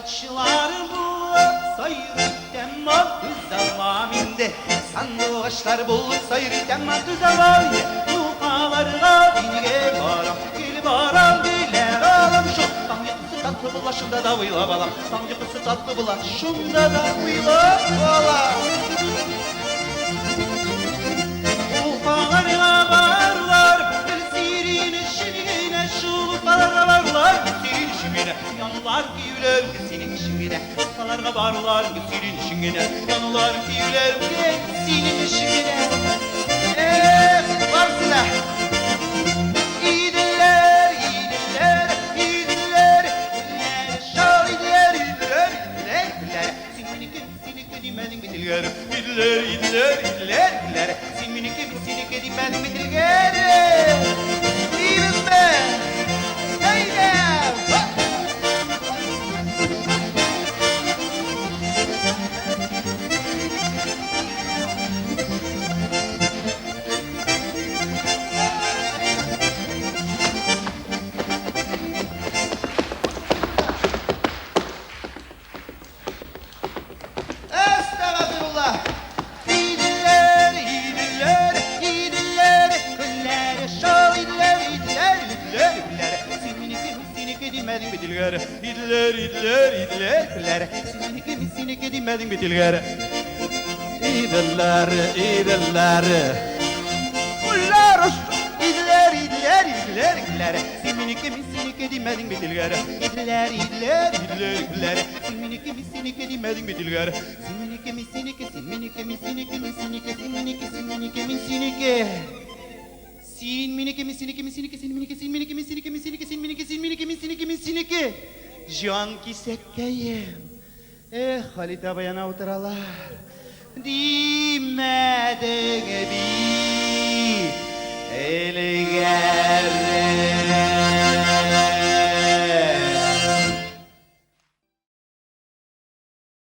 Saçlar bulut sayır temmal düzamaminde Sandıvaşlar bulut sayır temmal düzamaminde Yukalarına binge baram gel baram diler alam şu Tanrıkısı tatlı bulaşında da vıyla balam Tanrıkısı tatlı bulaşında da vıyla balam Yukalarına varlar bir sirin işine Şu yukalarına varlar bir sirin işine Yanlar güler senin işine Kalarına varlar senin işine Yanlar güler senin işine varsın ha İyidirler, iyidirler, iyidirler İyidirler, şal iyidirler, iyidirler, iyidirler, iyidirler Sinminike dimedin bitilger İyidirler, iyidirler, iyidirler, iyidirler Sinminike dimedin bitilger İyi misin? Haydi! Estağfurullah. İyidirler, iyidirler, iyidirler. Güller, şal iyidirler, iyidirler, iyidirler, iyidirler. Sinminike dimedin bitilger. İyidirler, iyidirler, iyidirler, güller. Sinminike dimedin bitilger. İyidirler, iyidirler. Güller, iyidirler, iyidirler, iyidirler, güller. Sinminike dimedin bitilger. İyidirler, iyidirler, iyidirler, güller. Sinminike dimedin bitilger. Sinminike Can ki sekkeyim Halita bayana oturalar Dimedin bi Elger